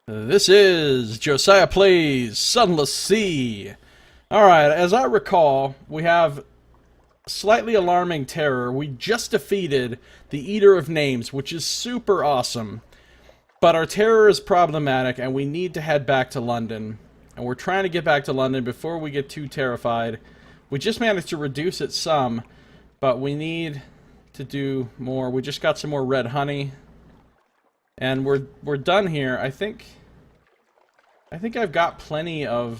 This is Josiah Plays Sunless Sea. Alright, as I recall, we have slightly alarming terror. We just defeated the Eater of Names, which is super awesome. But our terror is problematic, and we need to head back to London. And we're trying to get back to London before we get too terrified. We just managed to reduce it some, but we need to do more. We just got some more red honey. And we're done here. I think I've got plenty of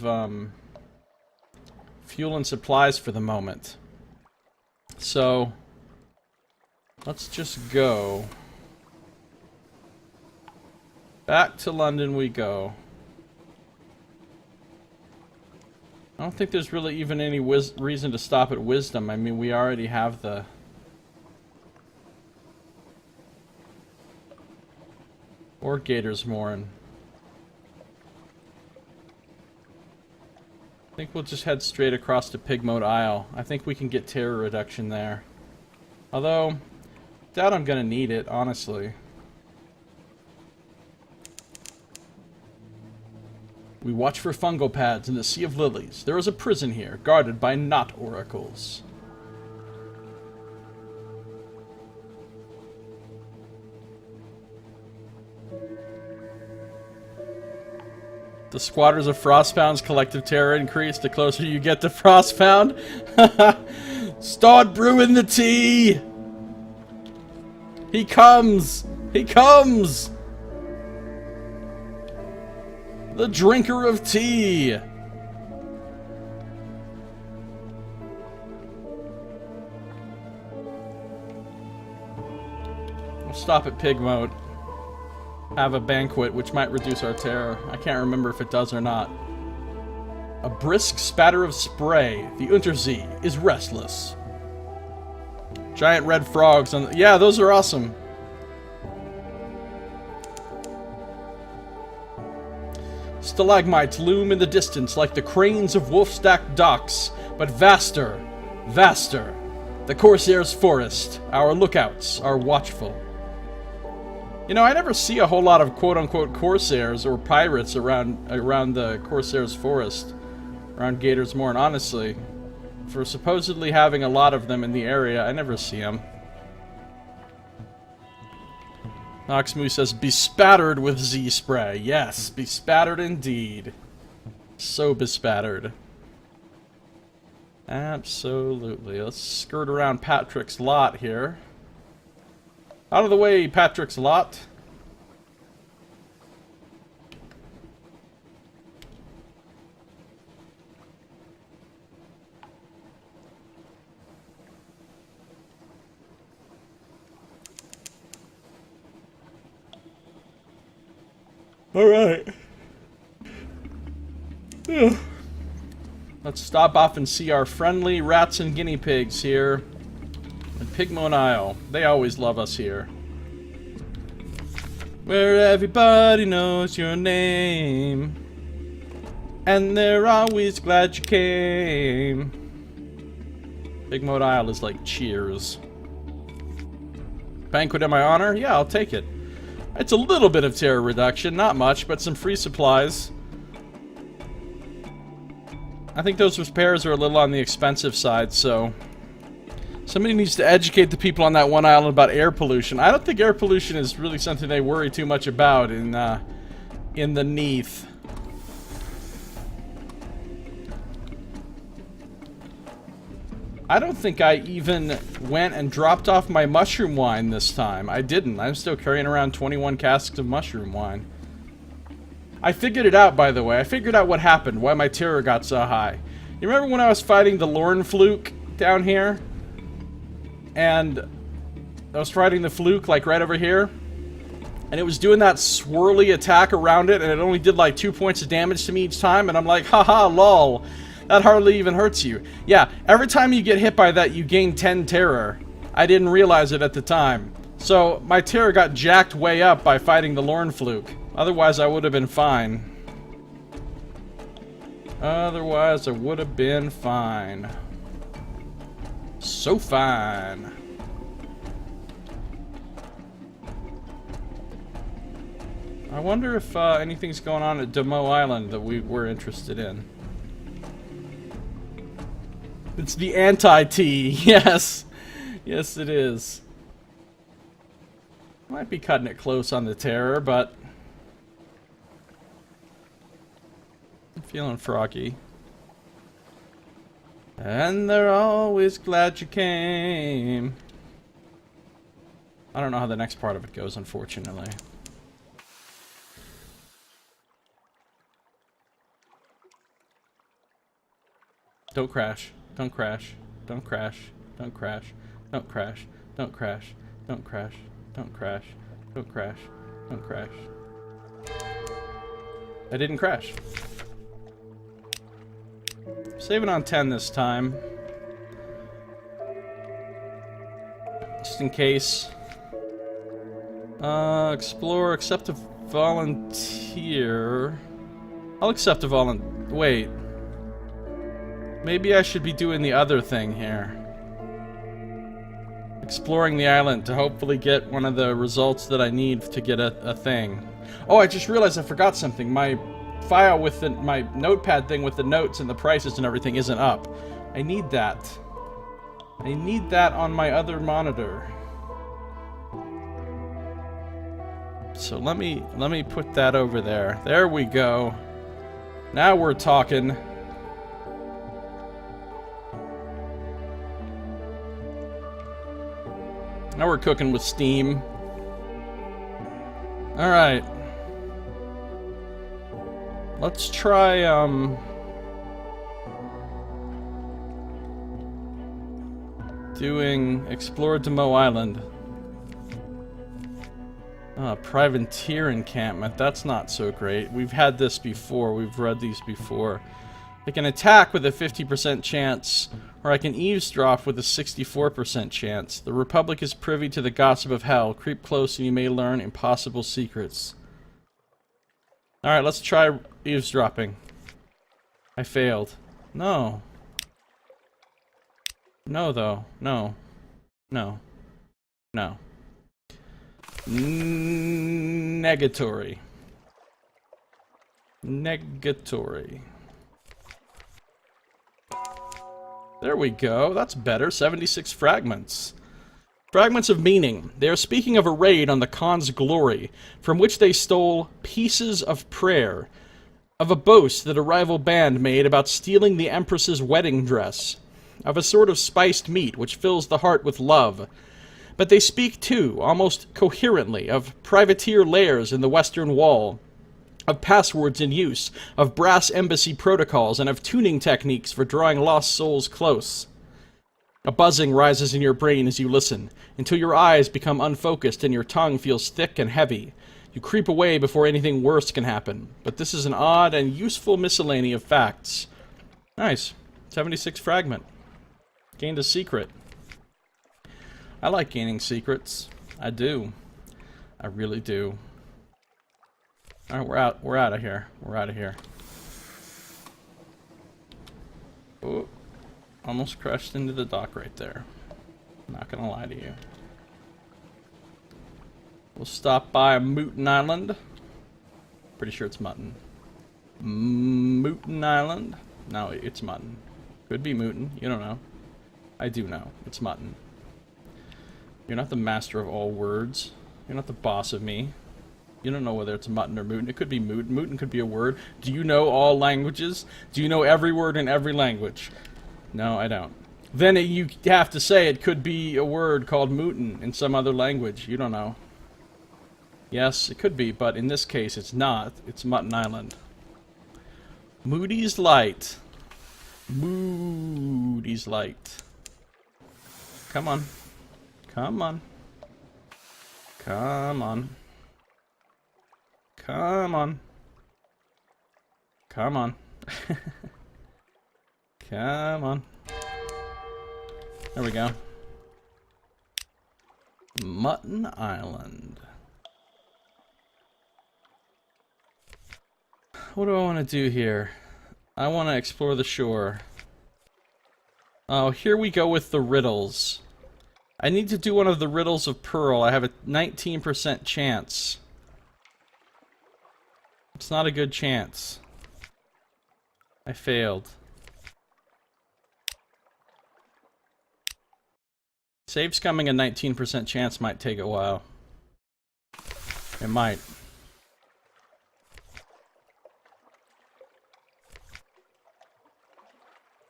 fuel and supplies for the moment. So let's just go. Back to London we go. I don't think there's really even any reason to stop at wisdom. I mean, we already have the... Or Gatorsmorn. I think we'll just head straight across to Pigmote Isle. I think we can get terror reduction there. Although, doubt I'm gonna need it, honestly. We watch for fungal pads in the Sea of Lilies. There is a prison here, guarded by knot oracles. The squatters of Frostbound's collective terror increase the closer you get to Frostbound. Start brewing the tea! He comes! He comes! The drinker of tea! We'll stop at Pigmote. Have a banquet, which might reduce our terror. I can't remember if it does or not. A brisk spatter of spray. The Unterzee is restless. Giant red frogs on the... Yeah, those are awesome. Stalagmites loom in the distance like the cranes of Wolfstack docks, but vaster, vaster. The Corsair's forest. Our lookouts are watchful. You know, I never see a whole lot of quote-unquote Corsairs or pirates around the Corsair's forest, around Gatorsmorn, honestly. For supposedly having a lot of them in the area, I never see them. Noxmoo says, bespattered with Z-spray. Yes, bespattered indeed. So bespattered. Absolutely. Let's skirt around Patrick's lot here. Out of the way, Patrick's lot. Alright. Let's stop off and see our friendly rats and guinea pigs here. And Pigmote Isle. They always love us here. Where everybody knows your name. And they're always glad you came. Pigmote Isle is like Cheers. Banquet in my honor? Yeah, I'll take it. It's a little bit of terror reduction. Not much, but some free supplies. I think those repairs are a little on the expensive side, so... Somebody needs to educate the people on that one island about air pollution. I don't think air pollution is really something they worry too much about in the Neath. I don't think I even went and dropped off my mushroom wine this time. I didn't. I'm still carrying around 21 casks of mushroom wine. I figured it out, by the way. I figured out what happened, why my terror got so high. You remember when I was fighting the Lorn Fluke down here? And I was fighting the fluke, like, right over here. And it was doing that swirly attack around it, and it only did, like, 2 points of damage to me each time. And I'm like, haha, lol. That hardly even hurts you. Yeah, every time you get hit by that, you gain 10 terror. I didn't realize it at the time. So, my terror got jacked way up by fighting the Lorn Fluke. Otherwise, I would have been fine. Otherwise, I would have been fine. So fine. I wonder if anything's going on at Demo Island that we were interested in. It's the anti-T, yes. Yes, it is. Might be cutting it close on the terror, but I'm feeling froggy. And they're always glad you came. I don't know how the next part of it goes, unfortunately. Don't crash. Don't crash. Don't crash. Don't crash. Don't crash. Don't crash. Don't crash. Don't crash. Don't crash. Don't crash. I didn't crash. Saving on 10 this time. Just in case. Explore, accept a volunteer. I'll accept a volunteer. Wait. Maybe I should be doing the other thing here. Exploring the island to hopefully get one of the results that I need to get a thing. Oh, I just realized I forgot something. My file with my notepad thing with the notes and the prices and everything isn't up. I need that. I need that on my other monitor. So let me put that over there. There we go. Now we're talking. Now we're cooking with steam. Alright. Let's try, doing Explore Demo Island. Privateer encampment. That's not so great. We've had this before. We've read these before. I can attack with a 50% chance, or I can eavesdrop with a 64% chance. The Republic is privy to the gossip of hell. Creep close and you may learn impossible secrets. Alright, let's try eavesdropping. I failed. No. No, though. No. No. No. Negatory. Negatory. There we go. That's better. 76 fragments. Fragments of meaning. They are speaking of a raid on the Khan's glory, from which they stole pieces of prayer, of a boast that a rival band made about stealing the Empress's wedding dress, of a sort of spiced meat which fills the heart with love. But they speak, too, almost coherently, of privateer lairs in the Western Wall, of passwords in use, of brass embassy protocols, and of tuning techniques for drawing lost souls close. A buzzing rises in your brain as you listen, until your eyes become unfocused and your tongue feels thick and heavy. You creep away before anything worse can happen, but this is an odd and useful miscellany of facts. Nice. 76 fragment. Gained a secret. I like gaining secrets. I do. I really do. Alright, we're out of here. We're out of here. Oh, almost crashed into the dock right there. Not gonna lie to you. We'll stop by Mooten Island. Pretty sure it's mutton. Mooten Island? No, it's mutton. Could be Mooten. You don't know. I do know. It's mutton. You're not the master of all words. You're not the boss of me. You don't know whether it's mutton or mooten. It could be mooten. Mooten could be a word. Do you know all languages? Do you know every word in every language? No, I don't. Then you have to say it could be a word called mooten in some other language. You don't know. Yes, it could be, but in this case it's not. It's Mutton Island. Moody's Light. Moody's Light. Come on. Come on. Come on. Come on. Come on. Come on. There we go. Mutton Island. What do I want to do here? I want to explore the shore. Oh, here we go with the riddles. I need to do one of the riddles of Pearl. I have a 19% chance. It's not a good chance. I failed. Save's coming, a 19% chance might take a while. It might.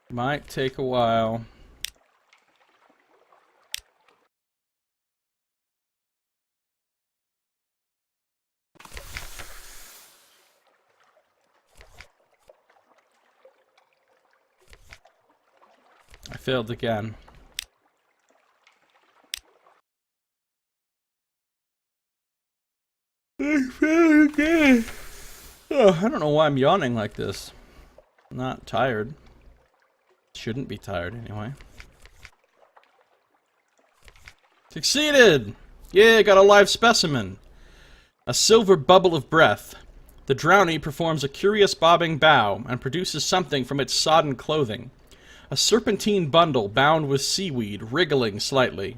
Might take a while. I failed again. I failed again. Oh, I don't know why I'm yawning like this. I'm not tired. Shouldn't be tired anyway. Succeeded! Yeah, got a live specimen. A silver bubble of breath. The drowny performs a curious bobbing bow and produces something from its sodden clothing. A serpentine bundle bound with seaweed, wriggling slightly.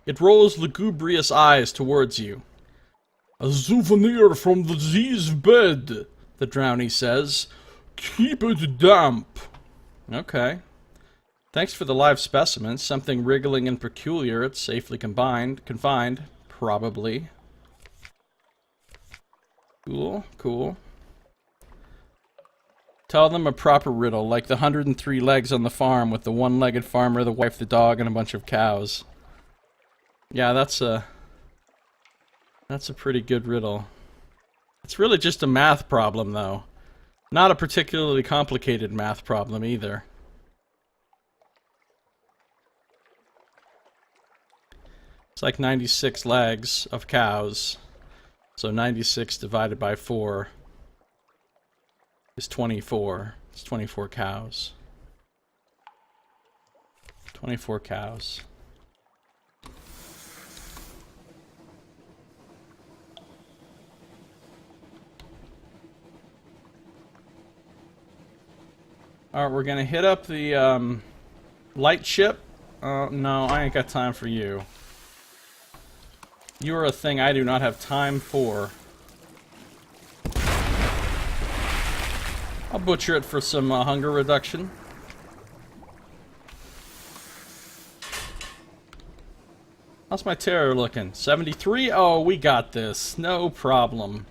It rolls lugubrious eyes towards you. A souvenir from the sea's bed, the drowny says. Keep it damp. Okay. Thanks for the live specimen. Something wriggling and peculiar. It's safely confined. Probably. Cool, cool. Tell them a proper riddle, like the 103 legs on the farm with the one-legged farmer, the wife, the dog, and a bunch of cows. Yeah, that's a pretty good riddle. It's really just a math problem, though. Not a particularly complicated math problem, either. It's like 96 legs of cows. So 96 divided by 4 is 24. It's 24 cows. 24 cows. Alright, we're gonna hit up the light ship. No, I ain't got time for you. You are a thing I do not have time for. I'll butcher it for some hunger reduction. How's my terror looking? 73? Oh, we got this. No problem.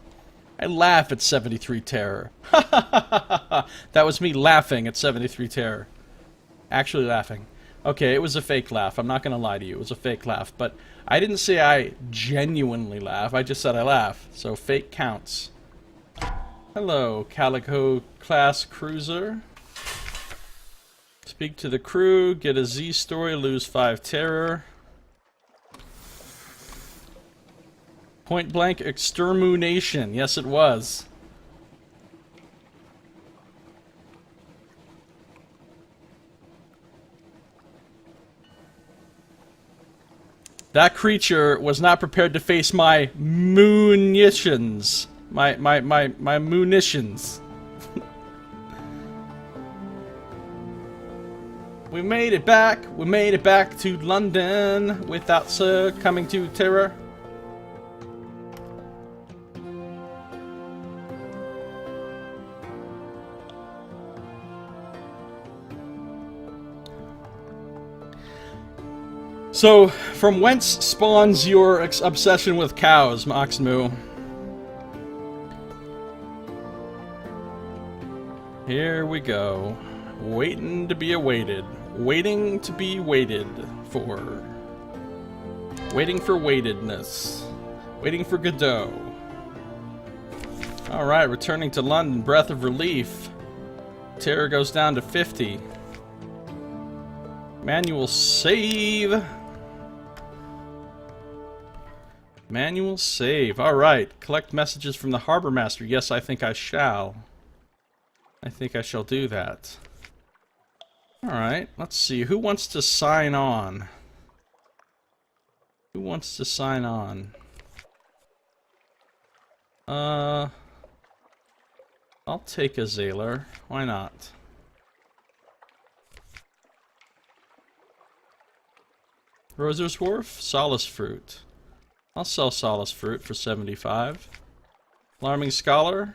I laugh at 73 terror. That was me laughing at 73 terror. Actually laughing. Okay, it was a fake laugh. I'm not gonna lie to you. It was a fake laugh. But I didn't say I genuinely laugh. I just said I laugh. So fake counts. Hello, Calico class cruiser. Speak to the crew. Get a Z story. Lose 5 terror. Point blank extermination. Yes, it was. That creature was not prepared to face my munitions. My munitions. We made it back. We made it back to London without succumbing to terror. So, from whence spawns your obsession with cows, Moxmoo? Here we go. Waiting to be awaited. Waiting to be waited for. Waiting for waitedness. Waiting for Godot. Alright, returning to London. Breath of relief. Terror goes down to 50. Manual save. Manual save. Alright. Collect messages from the Harbor Master. Yes, I think I shall. I think I shall do that. Alright. Let's see. Who wants to sign on? Who wants to sign on? I'll take a Zaylor. Why not? Roser's Wharf? Solace Fruit. I'll sell Solace Fruit for 75. Alarming Scholar?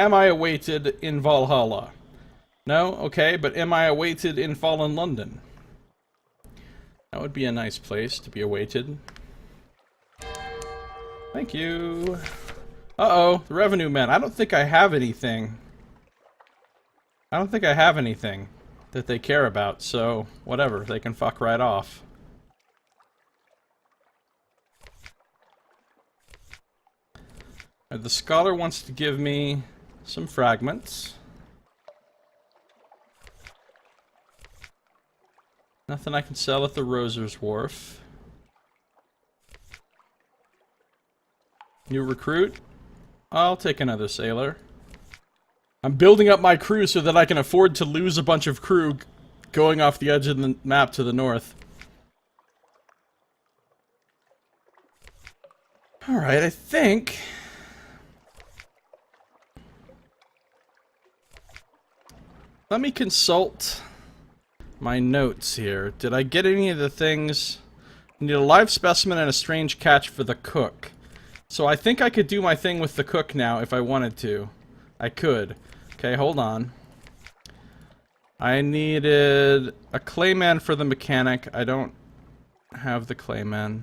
Am I awaited in Valhalla? No? Okay, but am I awaited in Fallen London? That would be a nice place to be awaited. Thank you. Uh-oh, the revenue men. I don't think I have anything. I don't think I have anything that they care about, so whatever, they can fuck right off. The scholar wants to give me some fragments. Nothing I can sell at the Roser's Wharf. New recruit? I'll take another sailor. I'm building up my crew so that I can afford to lose a bunch of crew going off the edge of the map to the north. Alright, I think... Let me consult my notes here. Did I get any of the things? I need a live specimen and a strange catch for the cook. So I think I could do my thing with the cook now if I wanted to. I could. Okay, hold on. I needed a clayman for the mechanic. I don't have the clayman.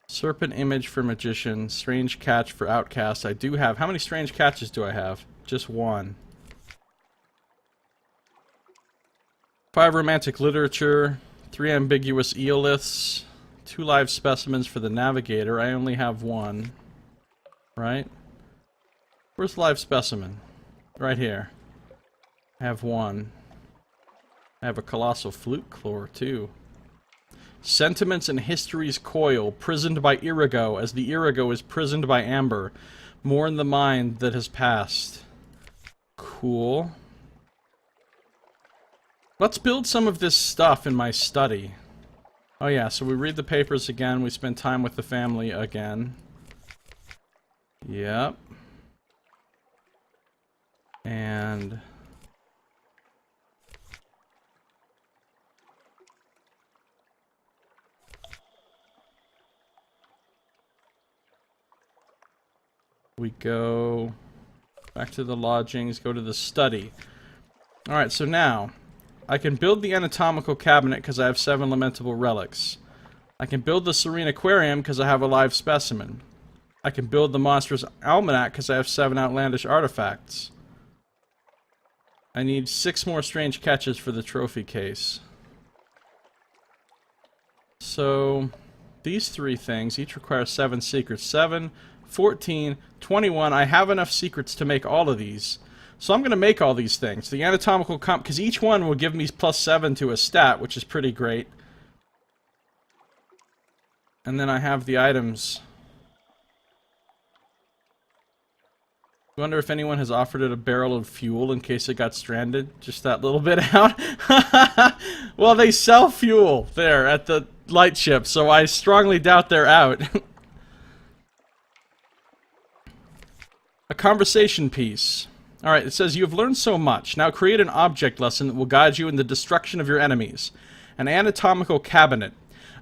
Serpent image for magician. Strange catch for outcast. I do have. How many strange catches do I have? Just one. 5 romantic literature. 3 ambiguous eoliths. 2 live specimens for the navigator. I only have 1. Right? Where's the live specimen? Right here. I have 1. I have a colossal flute claw, too. Sentiments and history's coil, prisoned by Irigo, as the Irigo is prisoned by amber. Mourn the mind that has passed. Cool. Let's build some of this stuff in my study. Oh yeah, so we read the papers again, we spend time with the family again. Yep. And... we go back to the lodgings, go to the study. Alright, so now, I can build the anatomical cabinet because I have 7 lamentable relics. I can build the serene aquarium because I have a live specimen. I can build the monstrous almanac because I have 7 outlandish artifacts. I need 6 more strange catches for the trophy case. So, these 3 things each require 7 secrets. 7, 14, 21. I have enough secrets to make all of these. So I'm going to make all these things. The anatomical comp, because each one will give me +7 to a stat, which is pretty great. And then I have the items. I wonder if anyone has offered it a barrel of fuel in case it got stranded. Just that little bit out. Well, they sell fuel there at the lightship, so I strongly doubt they're out. A conversation piece. Alright, it says, you have learned so much. Now create an object lesson that will guide you in the destruction of your enemies. An anatomical cabinet.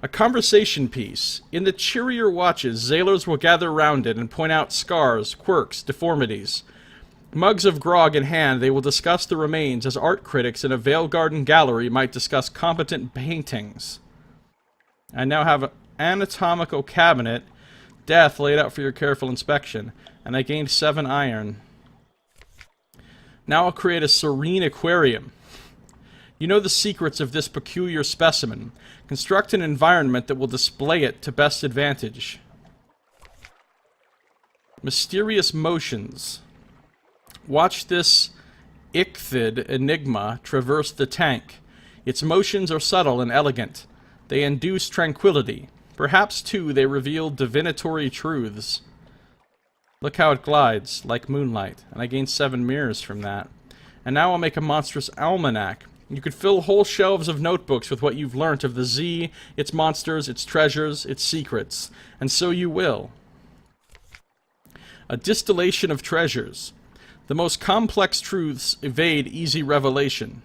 A conversation piece. In the cheerier watches, sailors will gather round it and point out scars, quirks, deformities. Mugs of grog in hand, they will discuss the remains as art critics in a Vale Garden gallery might discuss competent paintings. I now have an anatomical cabinet. Death laid out for your careful inspection. And I gained 7 iron. Now I'll create a serene aquarium. You know the secrets of this peculiar specimen. Construct an environment that will display it to best advantage. Mysterious motions. Watch this ichthid enigma traverse the tank. Its motions are subtle and elegant. They induce tranquility. Perhaps, too, they reveal divinatory truths. Look how it glides, like moonlight, and I gained 7 mirrors from that. And now I'll make a monstrous almanac. You could fill whole shelves of notebooks with what you've learnt of the Zee, its monsters, its treasures, its secrets. And so you will. A distillation of treasures. The most complex truths evade easy revelation.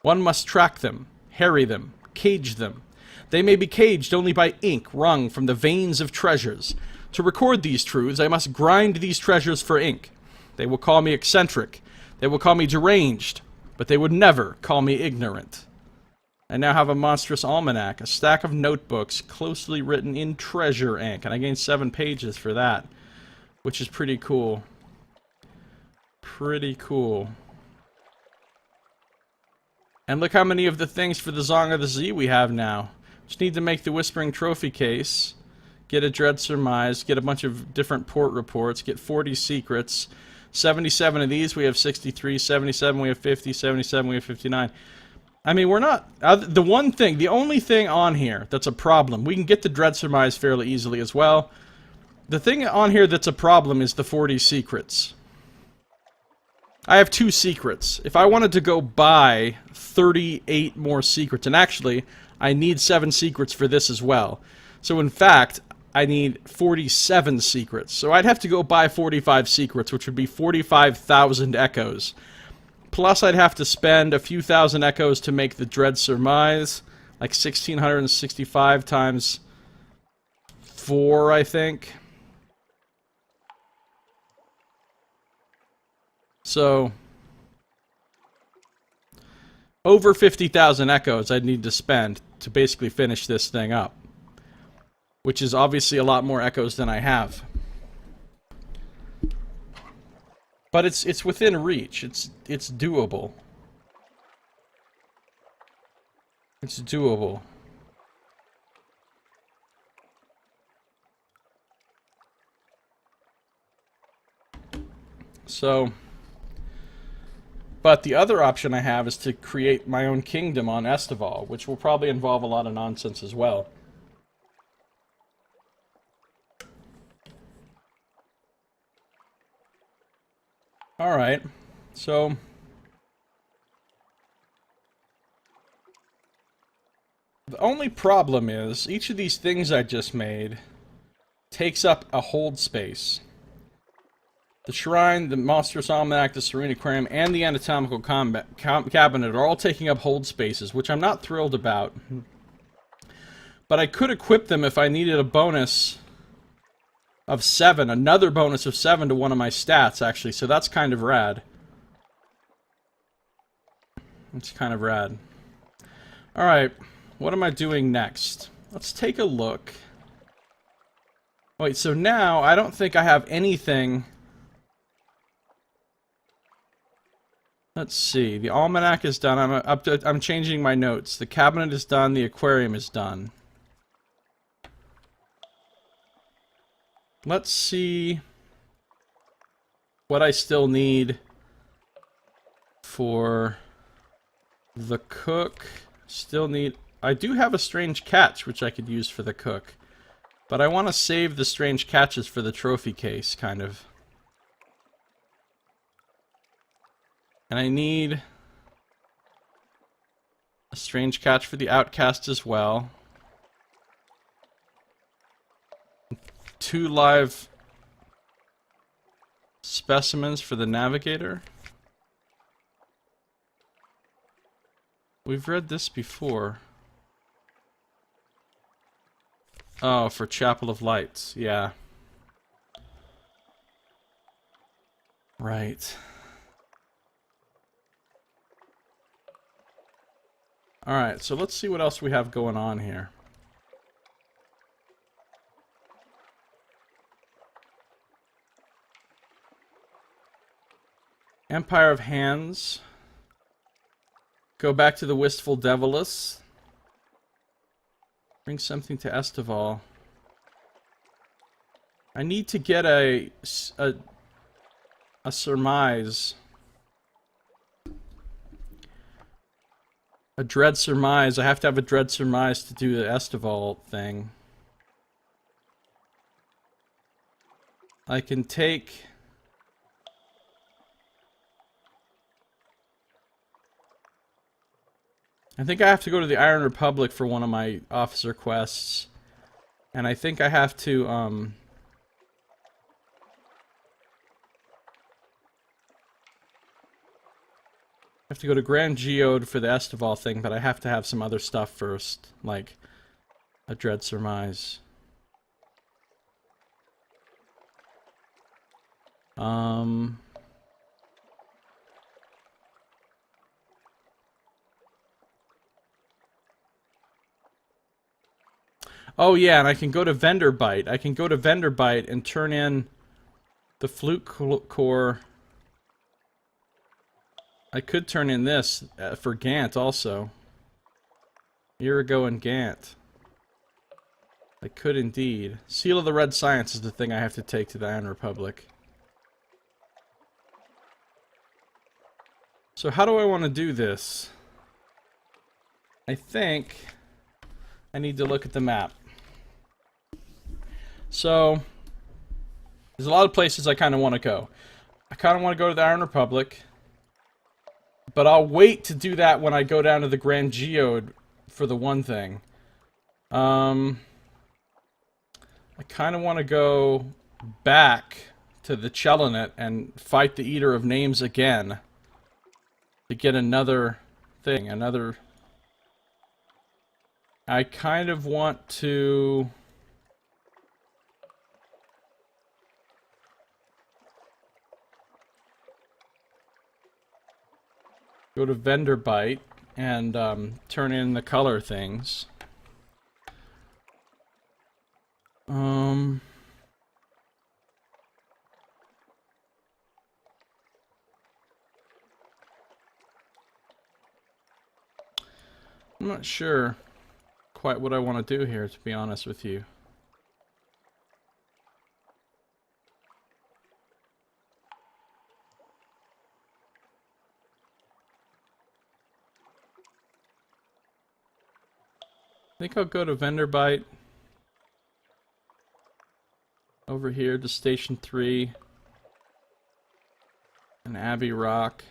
One must track them, harry them, cage them. They may be caged only by ink wrung from the veins of treasures. To record these truths, I must grind these treasures for ink. They will call me eccentric. They will call me deranged. But they would never call me ignorant. I now have a monstrous almanac, a stack of notebooks closely written in treasure ink, and I gained 7 pages for that, which is pretty cool. Pretty cool. And look how many of the things for the Song of the Sea we have now. Just need to make the Whispering Trophy case, get a Dread Surmise, get a bunch of different port reports, get 40 secrets. 77 of these, we have 63, 77 we have 50, 77 we have 59. I mean, we're not... the only thing on here that's a problem, we can get the Dread Surmise fairly easily as well. The thing on here that's a problem is the 40 secrets. I have 2 secrets. If I wanted to go buy 38 more secrets, and actually, I need 7 secrets for this as well. So in fact, I need 47 secrets. So I'd have to go buy 45 secrets, which would be 45,000 echoes. Plus I'd have to spend a few thousand echoes to make the Dread Surmise. Like 1,665 times 4, I think. So, over 50,000 echoes I'd need to spend to basically finish this thing up. Which is obviously a lot more echoes than I have. But it's within reach. It's doable. It's doable. So... But the other option I have is to create my own kingdom on Estival, which will probably involve a lot of nonsense as well. Alright, so... The only problem is, each of these things I just made takes up a hold space. The Shrine, the Monstrous Almanac, the Serene Aquarium, and the Anatomical Cabinet are all taking up hold spaces, which I'm not thrilled about. But I could equip them if I needed a bonus of 7, another bonus of 7 to one of my stats, actually, so that's kind of rad. It's kind of rad. Alright, what am I doing next? Let's take a look. Wait, so now I don't think I have anything... Let's see, the almanac is done, I'm changing my notes. The cabinet is done, the aquarium is done. Let's see what I still need for the cook. Still need... I do have a strange catch, which I could use for the cook. But I want to save the strange catches for the trophy case, kind of. And I need a strange catch for the outcast as well. 2 live specimens for the navigator. We've read this before. Oh, for Chapel of Lights, yeah. Right. Alright, so let's see what else we have going on here. Empire of Hands. Go back to the Wistful Deviless. Bring something to Estival. I need to get a surmise. A Dread Surmise. I have to have a Dread Surmise to do the Estival thing. I can take... I think I have to go to the Iron Republic for one of my officer quests. And I think I have to, I have to go to Grand Geode for the Estival thing, but I have to have some other stuff first, like a Dread Surmise. Oh yeah, and I can go to vendor bite. I can go to vendor bite and turn in the flute core. I could turn in this for Gant also. Irigo and Gant. I could indeed. Seal of the Red Science is the thing I have to take to the Iron Republic. So how do I want to do this? I think I need to look at the map. So there's a lot of places I kind of want to go. I kind of want to go to the Iron Republic, but I'll wait to do that when I go down to the Grand Geode for the one thing. I kind of want to go back to the Chelinet and fight the Eater of Names again to get another thing, I kind of want to go to vendor bite and turn in the color things. I'm not sure quite what I want to do here, to be honest with you. I think I'll go to vendor bite over here to Station 3 and Abbey Rock.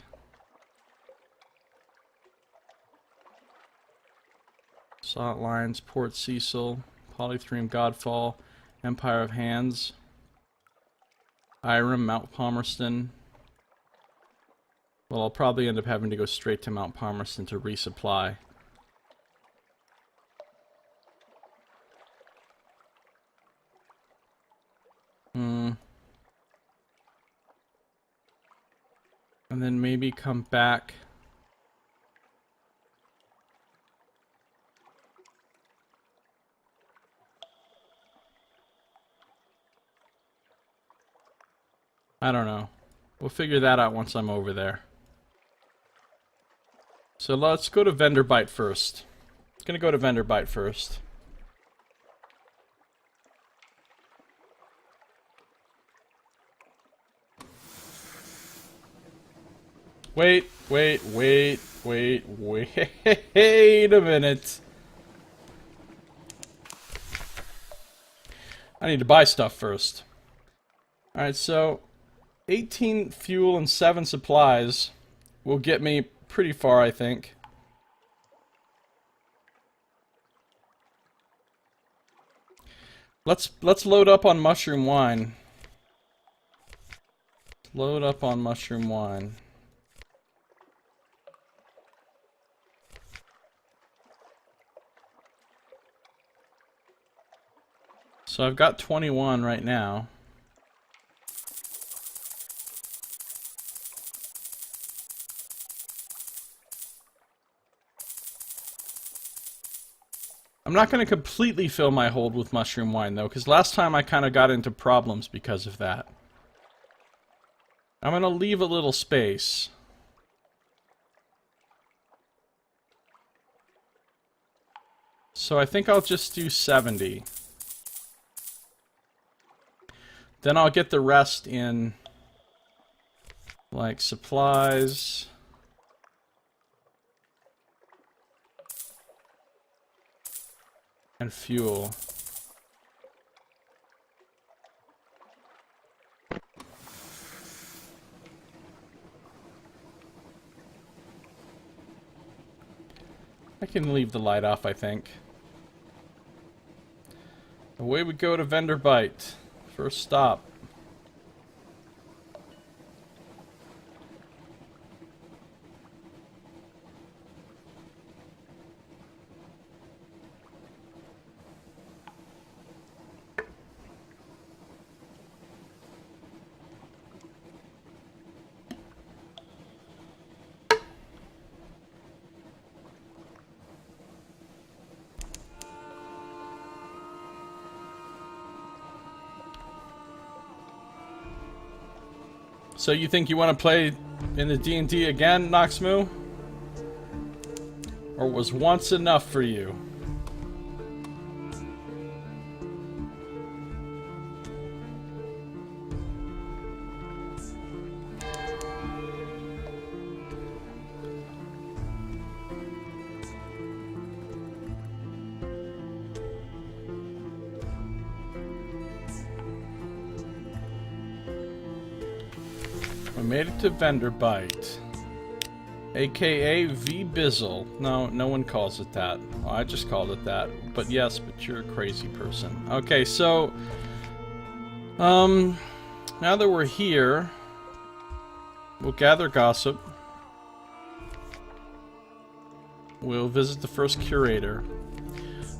Salt Lines, Port Cecil, Polythreme Godfall, Empire of Hands, Irem, Mount Palmerston. Well, I'll probably end up having to go straight to Mount Palmerston to resupply. And then maybe come back. I don't know. We'll figure that out once I'm over there. So let's go to vendor bite first. Gonna go to vendor bite first. Wait a minute. I need to buy stuff first. Alright, so 18 fuel and 7 supplies will get me pretty far, I think. Let's load up on mushroom wine. Load up on mushroom wine. So I've got 21 right now. I'm not going to completely fill my hold with mushroom wine, though, because last time I kind of got into problems because of that. I'm going to leave a little space. So I think I'll just do 70. Then I'll get the rest in, like, supplies. And fuel. I can leave the light off, I think. Away we go to vendor bite. First stop. So you think you want to play in the D&D again, Noxmoo? Or was once enough for you? I made it to Vendor Bite. AKA V-Bizzle. No one calls it that. Well, I just called it that. But yes, but you're a crazy person. Okay, so... now that we're here... we'll gather gossip. We'll visit the first curator.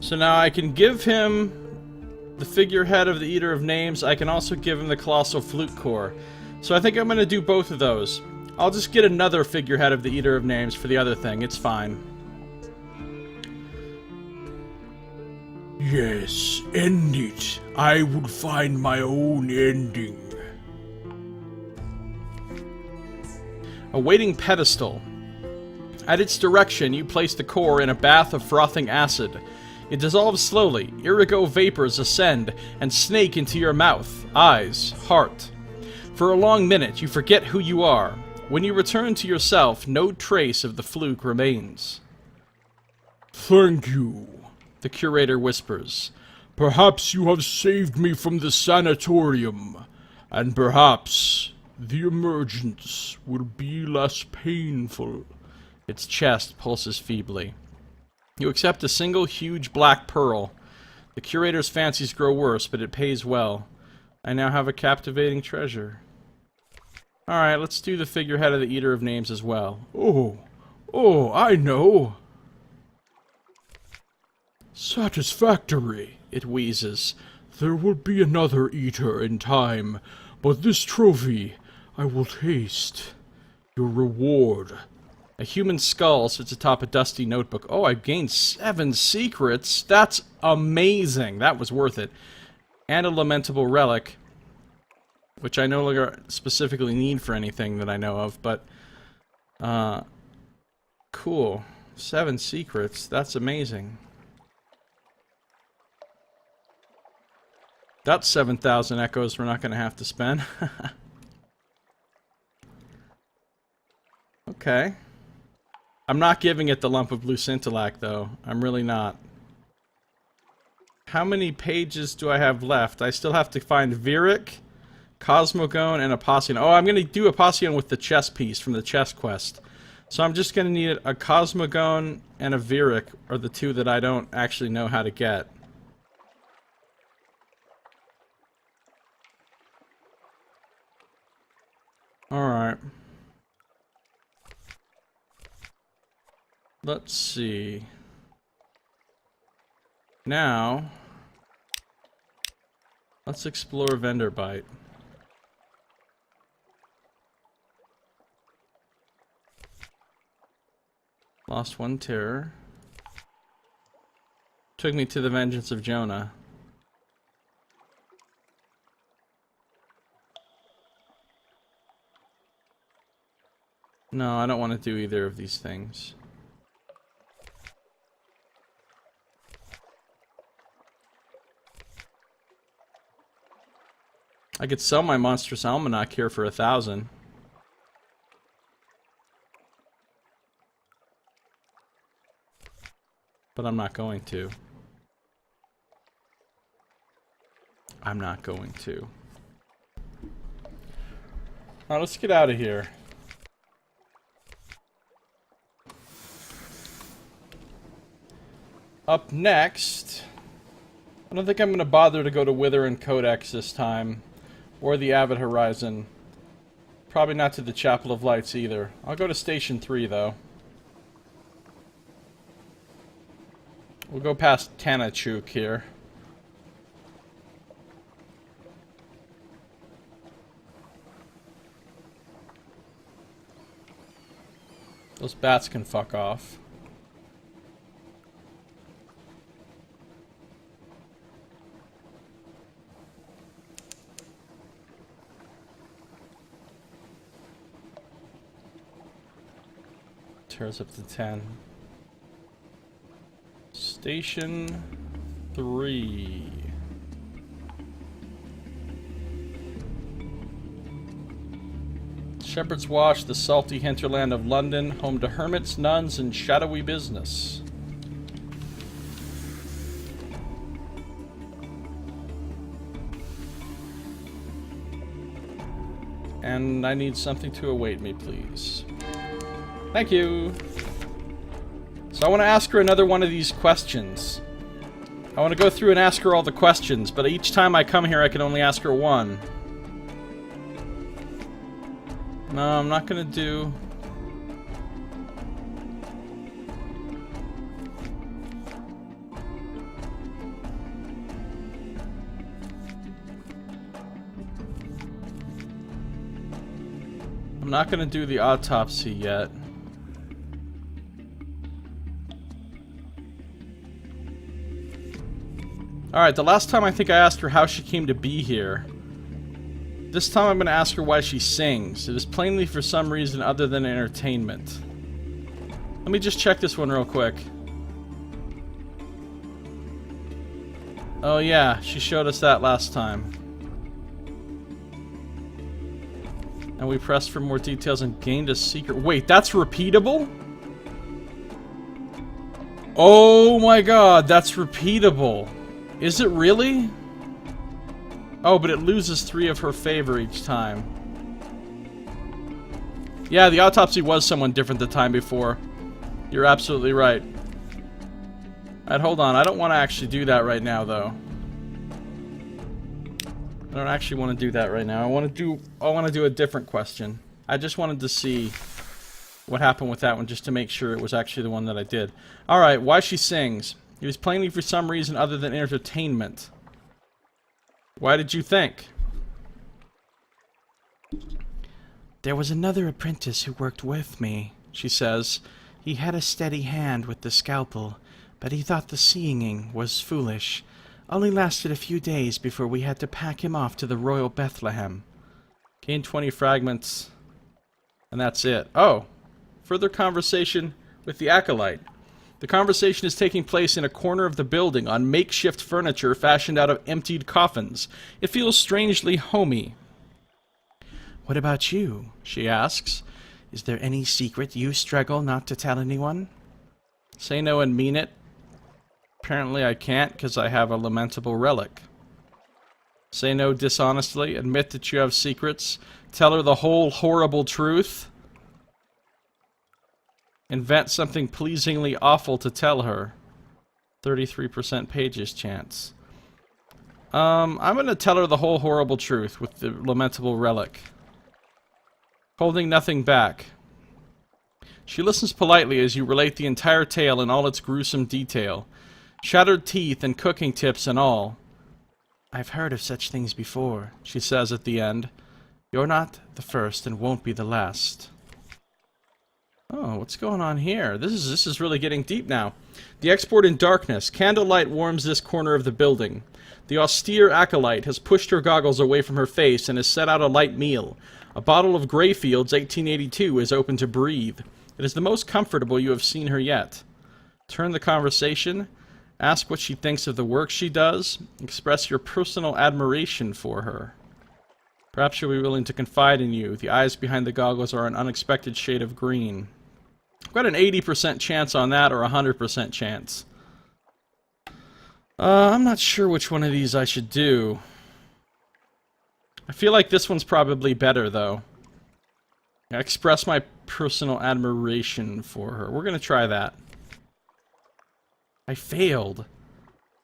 So now I can give him the figurehead of the Eater of Names. I can also give him the Colossal Flute Core. So I think I'm going to do both of those. I'll just get another figurehead of the Eater of Names for the other thing. It's fine. Yes, end it. I would find my own ending. A waiting pedestal. At its direction, you place the core in a bath of frothing acid. It dissolves slowly. Irigo vapors ascend and snake into your mouth, eyes, heart. For a long minute, you forget who you are. When you return to yourself, no trace of the fluke remains. Thank you. The curator whispers. Perhaps you have saved me from the sanatorium, and perhaps the emergence will be less painful. Its chest pulses feebly. You accept a single huge black pearl. The curator's fancies grow worse, but it pays well. I now have a captivating treasure. Alright, let's do the figurehead of the Eater of Names as well. Oh, I know. Satisfactory, it wheezes. There will be another eater in time, but this trophy I will taste. Your reward. A human skull sits atop a dusty notebook. Oh, I've gained 7 secrets. That's amazing. That was worth it. And a lamentable relic, which I no longer specifically need for anything that I know of, but... cool. 7 secrets. That's amazing. That's 7,000 echoes we're not going to have to spend. Okay. I'm not giving it the lump of blue scintillac, though. I'm really not. How many pages do I have left? I still have to find Virik, Cosmogone, and Aposion. Oh, I'm going to do Aposion with the chess piece from the chess quest. So I'm just going to need a Cosmogone and a Virik, are the two that I don't actually know how to get. Alright. Let's see. Now, let's explore Vendor Bite. Lost 1 terror. Took me to the Vengeance of Jonah. No, I don't want to do either of these things. I could sell my Monstrous Almanac here for 1,000. But I'm not going to. I'm not going to. Alright, let's get out of here. Up next, I don't think I'm going to bother to go to Wither and Codex this time. Or the Avid Horizon. Probably not to the Chapel of Lights either. I'll go to Station 3 though. We'll go past Tanachuk here. Those bats can fuck off. tears up to 10. Station 3. Shepherd's Wash, the salty hinterland of London, home to hermits, nuns, and shadowy business. And I need something to await me, please. Thank you! So I want to ask her another one of these questions. I want to go through and ask her all the questions, but each time I come here I can only ask her one. No, I'm not gonna do... I'm not gonna do the autopsy yet. Alright, the last time I think I asked her how she came to be here. This time I'm gonna ask her why she sings. It is plainly for some reason other than entertainment. Let me just check this one real quick. Oh yeah, she showed us that last time. And we pressed for more details and gained a secret. Wait, that's repeatable? Oh my god, that's repeatable. Is it really? Oh, but it loses 3 of her favor each time. Yeah, the autopsy was someone different the time before. You're absolutely right. Alright, hold on. I don't want to actually do that right now, though. I don't actually want to do that right now. I want to do a different question. I just wanted to see what happened with that one, just to make sure it was actually the one that I did. Alright, why she sings. It was plainly for some reason other than entertainment. Why did you think? There was another apprentice who worked with me, she says. He had a steady hand with the scalpel, but he thought the singing was foolish. Only lasted a few days before we had to pack him off to the Royal Bethlehem. Gain 20 fragments. And that's it. Oh! Further conversation with the acolyte. The conversation is taking place in a corner of the building on makeshift furniture fashioned out of emptied coffins. It feels strangely homey. What about you? She asks. Is there any secret you struggle not to tell anyone? Say no and mean it. Apparently I can't because I have a lamentable relic. Say no dishonestly. Admit that you have secrets. Tell her the whole horrible truth. Invent something pleasingly awful to tell her. 33% pages chance. I'm gonna tell her the whole horrible truth with the lamentable relic. Holding nothing back. She listens politely as you relate the entire tale in all its gruesome detail. Shattered teeth and cooking tips and all. I've heard of such things before, she says at the end. You're not the first and won't be the last. Oh, what's going on here? This is really getting deep now. The export in darkness. Candlelight warms this corner of the building. The austere acolyte has pushed her goggles away from her face and has set out a light meal. A bottle of Greyfield's 1882 is open to breathe. It is the most comfortable you have seen her yet. Turn the conversation. Ask what she thinks of the work she does. Express your personal admiration for her. Perhaps she'll be willing to confide in you. The eyes behind the goggles are an unexpected shade of green. I've got an 80% chance on that, or a 100% chance. I'm not sure which one of these I should do. I feel like this one's probably better, though. I express my personal admiration for her. We're gonna try that. I failed.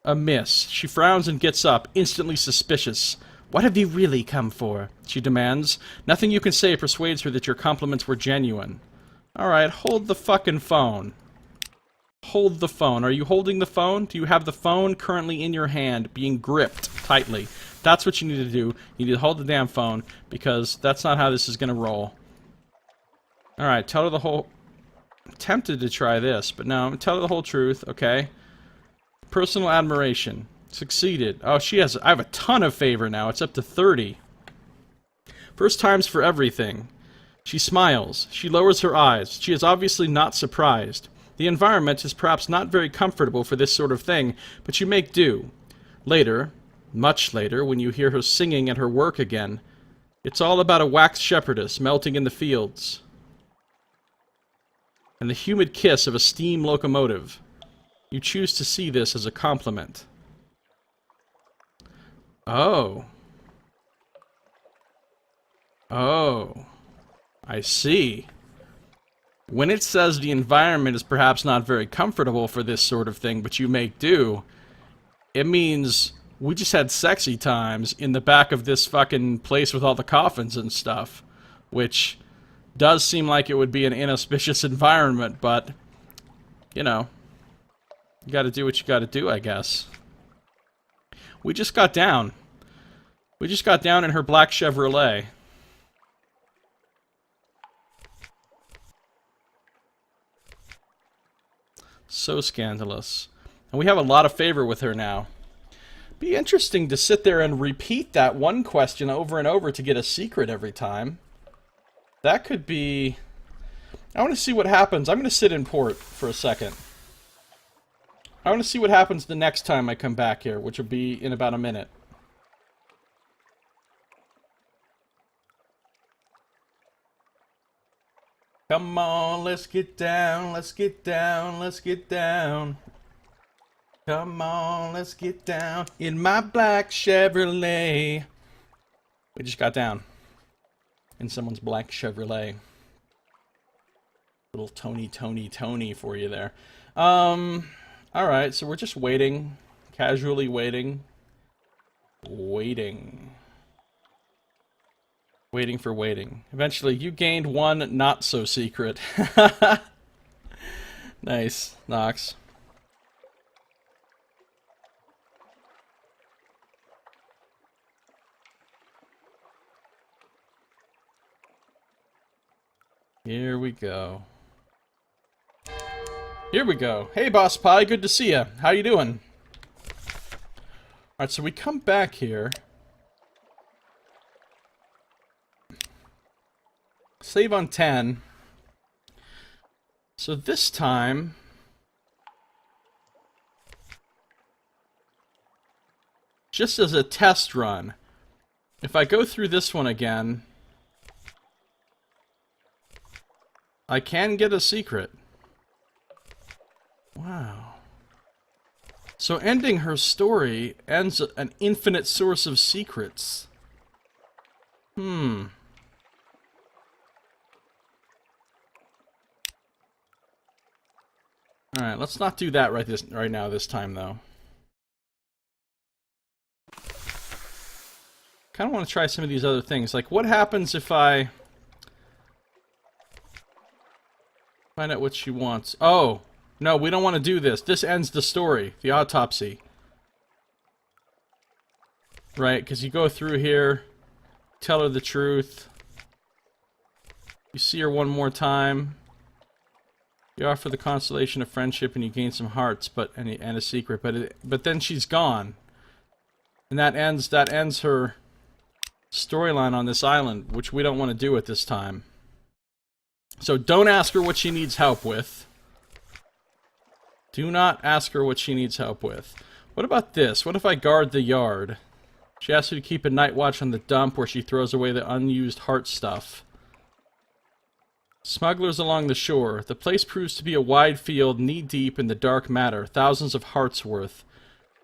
A miss. She frowns and gets up, instantly suspicious. What have you really come for? She demands. Nothing you can say persuades her that your compliments were genuine. Alright, hold the fucking phone. Hold the phone. Are you holding the phone? Do you have the phone currently in your hand, being gripped tightly? That's what you need to do. You need to hold the damn phone, because that's not how this is gonna roll. Alright, tell her the whole... I'm tempted to try this, but no, tell her the whole truth, okay? Personal admiration. Succeeded. Oh, she has... I have a ton of favor now. It's up to 30. First times for everything. She smiles. She lowers her eyes. She is obviously not surprised. The environment is perhaps not very comfortable for this sort of thing, but you make do. Later, much later, when you hear her singing at her work again, it's all about a wax shepherdess melting in the fields, and the humid kiss of a steam locomotive. You choose to see this as a compliment. Oh. Oh. I see. When it says the environment is perhaps not very comfortable for this sort of thing, but you make do, it means we just had sexy times in the back of this fucking place with all the coffins and stuff, which does seem like it would be an inauspicious environment, but, you know, you gotta do what you gotta do, I guess. We just got down. We just got down in her black Chevrolet. So scandalous. And we have a lot of favor with her now. Be interesting to sit there and repeat that one question over and over to get a secret every time. That could be... I want to see what happens. I'm going to sit in port for a second. I want to see what happens the next time I come back here, which will be in about a minute. Come on, let's get down, let's get down, let's get down. Come on, let's get down in my black Chevrolet. We just got down in someone's black Chevrolet. Little Tony for you there. Alright, so we're just waiting. Casually waiting. Waiting for waiting. Eventually, you gained one not-so-secret. Nice, Nox. Here we go. Here we go. Hey, Boss Pie, good to see ya. How you doing? Alright, so we come back here. Save on 10. So this time... just as a test run, if I go through this one again... I can get a secret. Wow. So ending her story ends an infinite source of secrets. Alright, let's not do that right now this time though. Kinda wanna try some of these other things. Like, what happens if I find out what she wants? Oh! No, we don't want to do this. This ends the story. The autopsy. Right, because you go through here, tell her the truth. You see her one more time. You offer the consolation of friendship and you gain some hearts, and a secret. But then she's gone. And that ends her storyline on this island, which we don't want to do at this time. So don't ask her what she needs help with. Do not ask her what she needs help with. What about this? What if I guard the yard? She asks you to keep a night watch on the dump where she throws away the unused heart stuff. Smugglers along the shore. The place proves to be a wide field, knee-deep in the dark matter, thousands of hearts worth.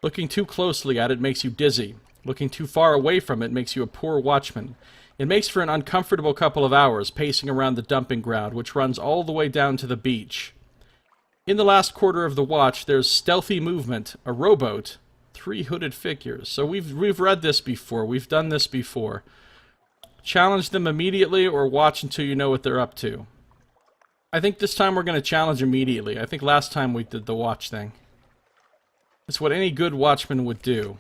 Looking too closely at it makes you dizzy. Looking too far away from it makes you a poor watchman. It makes for an uncomfortable couple of hours, pacing around the dumping ground, which runs all the way down to the beach. In the last quarter of the watch, there's stealthy movement, a rowboat, 3 hooded figures. So we've read this before, we've done this before. Challenge them immediately or watch until you know what they're up to. I think this time we're going to challenge immediately. I think last time we did the watch thing. It's what any good watchman would do.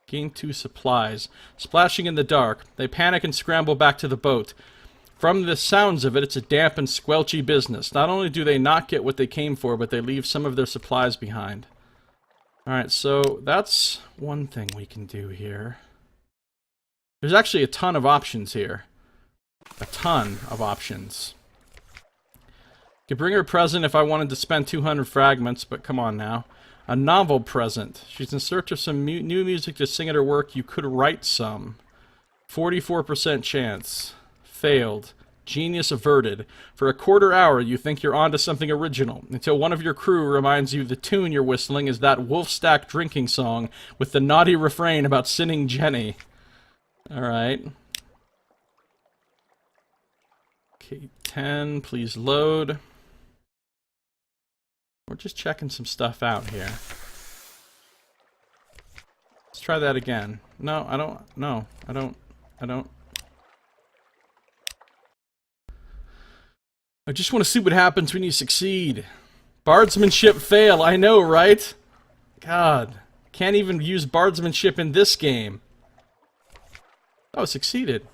Gain 2 supplies. Splashing in the dark. They panic and scramble back to the boat. From the sounds of it, it's a damp and squelchy business. Not only do they not get what they came for, but they leave some of their supplies behind. Alright, so that's one thing we can do here. There's actually a ton of options here. A ton of options. Could bring her a present if I wanted to spend 200 fragments, but come on now. A novel present. She's in search of some new music to sing at her work. You could write some. 44% chance. Failed. Genius averted. For a quarter hour, you think you're onto something original, until one of your crew reminds you the tune you're whistling is that Wolfstack drinking song with the naughty refrain about sinning Jenny. Alright. Okay, 10, please load. We're just checking some stuff out here. Let's try that again. No, I don't. No, I don't. I just want to see what happens when you succeed. Bardsmanship fail, I know, right? God, can't even use bardsmanship in this game. Oh, succeeded.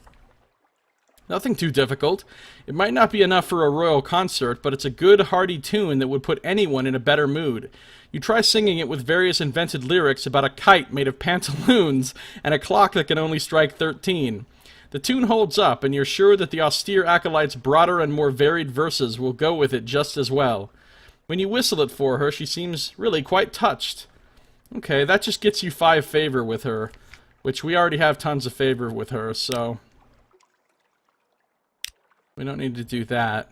Nothing too difficult. It might not be enough for a royal concert, but it's a good, hearty tune that would put anyone in a better mood. You try singing it with various invented lyrics about a kite made of pantaloons and a clock that can only strike 13. The tune holds up, and you're sure that the austere acolyte's broader and more varied verses will go with it just as well. When you whistle it for her, she seems really quite touched. Okay, that just gets you 5 favor with her, which we already have tons of favor with her, so we don't need to do that.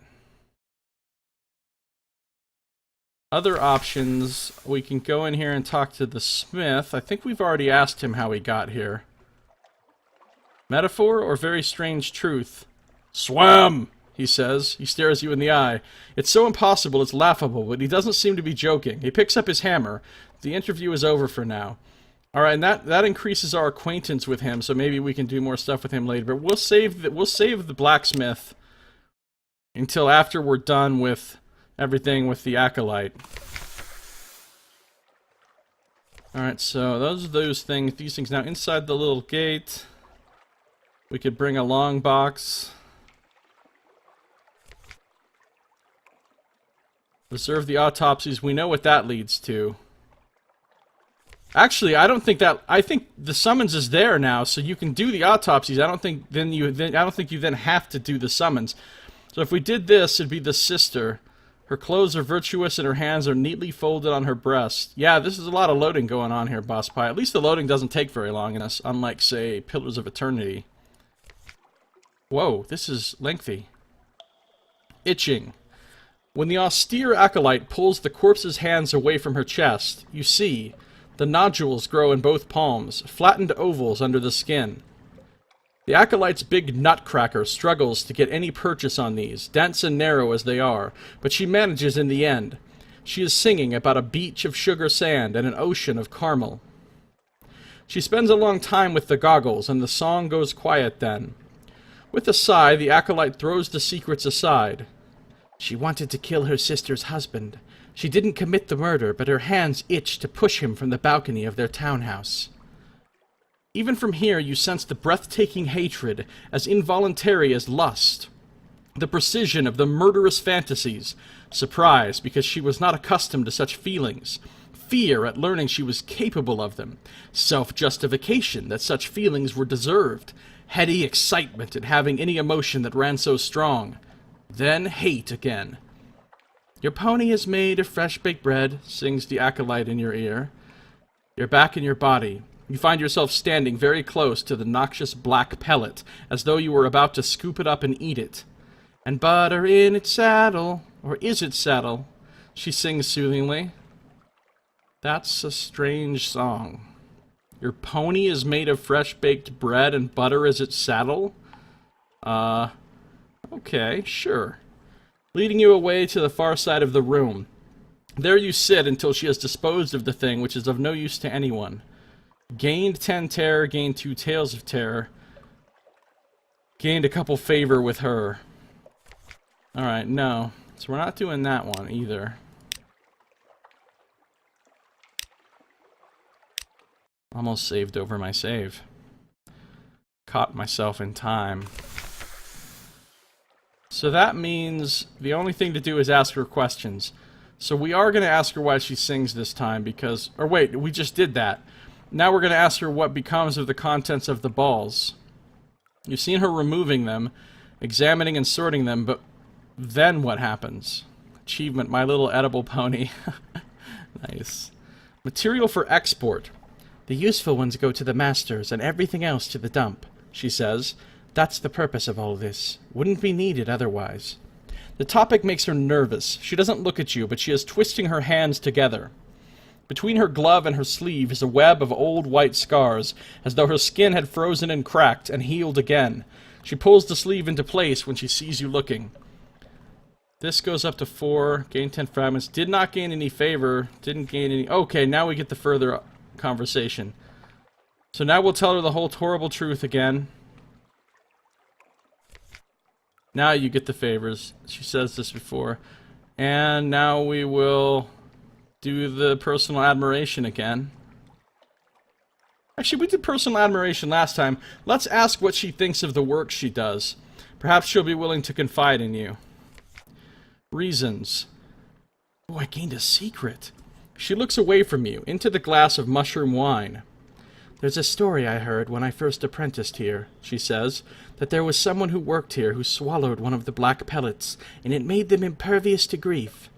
Other options, we can go in here and talk to the smith. I think we've already asked him how he got here. Metaphor or very strange truth? Swam, he says. He stares you in the eye. It's so impossible, it's laughable, but he doesn't seem to be joking. He picks up his hammer. The interview is over for now. Alright, and that increases our acquaintance with him, so maybe we can do more stuff with him later. But we'll save the blacksmith until after we're done with everything with the acolyte. Alright, so those are those things. These things now inside the little gate. We could bring a long box. Reserve the autopsies. We know what that leads to. Actually, I don't think that. I think the summons is there now, so you can do the autopsies. I don't think you then have to do the summons. So if we did this, it'd be the sister. Her clothes are virtuous and her hands are neatly folded on her breast. Yeah, this is a lot of loading going on here, Boss Pie. At least the loading doesn't take very long in us, unlike, say, Pillars of Eternity. Whoa, this is lengthy. Itching. When the austere acolyte pulls the corpse's hands away from her chest, you see the nodules grow in both palms, flattened ovals under the skin. The acolyte's big nutcracker struggles to get any purchase on these, dense and narrow as they are, but she manages in the end. She is singing about a beach of sugar sand and an ocean of caramel. She spends a long time with the goggles, and the song goes quiet then. With a sigh, the acolyte throws the secrets aside. She wanted to kill her sister's husband. She didn't commit the murder, but her hands itched to push him from the balcony of their townhouse. Even from here, you sense the breathtaking hatred, as involuntary as lust. The precision of the murderous fantasies. Surprise, because she was not accustomed to such feelings. Fear at learning she was capable of them. Self-justification that such feelings were deserved. Heady excitement at having any emotion that ran so strong. Then hate again. Your pony is made of fresh-baked bread, sings the acolyte in your ear. You're back in your body. You find yourself standing very close to the noxious black pellet, as though you were about to scoop it up and eat it. And butter in its saddle, or is it saddle? She sings soothingly. That's a strange song. Your pony is made of fresh-baked bread and butter is its saddle? Okay, sure. Leading you away to the far side of the room. There you sit until she has disposed of the thing, which is of no use to anyone. Gained 10 terror, gained 2 tales of terror. Gained a couple favor with her. Alright, no. So we're not doing that one either. Almost saved over my save. Caught myself in time. So that means the only thing to do is ask her questions. So we are going to ask her why she sings this time because... Or wait, we just did that. Now we're going to ask her what becomes of the contents of the balls. You've seen her removing them, examining and sorting them, but then what happens? Achievement, My Little Edible Pony. Nice. Material for export. The useful ones go to the masters, and everything else to the dump, she says. That's the purpose of all this. Wouldn't be needed otherwise. The topic makes her nervous. She doesn't look at you, but she is twisting her hands together. Between her glove and her sleeve is a web of old white scars, as though her skin had frozen and cracked and healed again. She pulls the sleeve into place when she sees you looking. This goes up to 4, gain 10 fragments. Did not gain any favor, didn't gain any... Okay, now we get the further conversation. So now we'll tell her the whole horrible truth again. Now you get the favors. She says this before. And now we will do the personal admiration again. Actually, we did personal admiration last time. Let's ask what she thinks of the work she does. Perhaps she'll be willing to confide in you. Reasons. Oh, I gained a secret. She looks away from you, into the glass of mushroom wine. There's a story I heard when I first apprenticed here, she says, that there was someone who worked here who swallowed one of the black pellets, and it made them impervious to grief.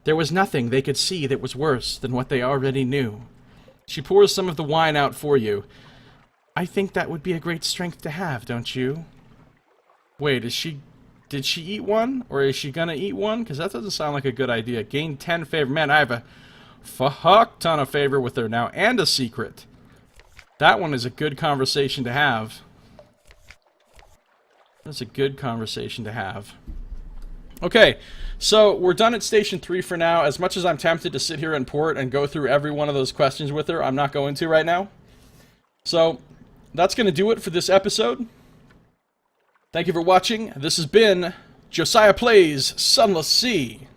There was nothing they could see that was worse than what they already knew. She pours some of the wine out for you. I think that would be a great strength to have, don't you? Wait, did she eat one? Or is she gonna eat one? Because that doesn't sound like a good idea. Gain 10 favor. Man, I have a fuck ton of favor with her now, and a secret. That one is a good conversation to have. That's a good conversation to have. Okay, so we're done at Station 3 for now. As much as I'm tempted to sit here and port and go through every one of those questions with her, I'm not going to right now. So, that's going to do it for this episode. Thank you for watching. This has been Josiah Plays Sunless Sea.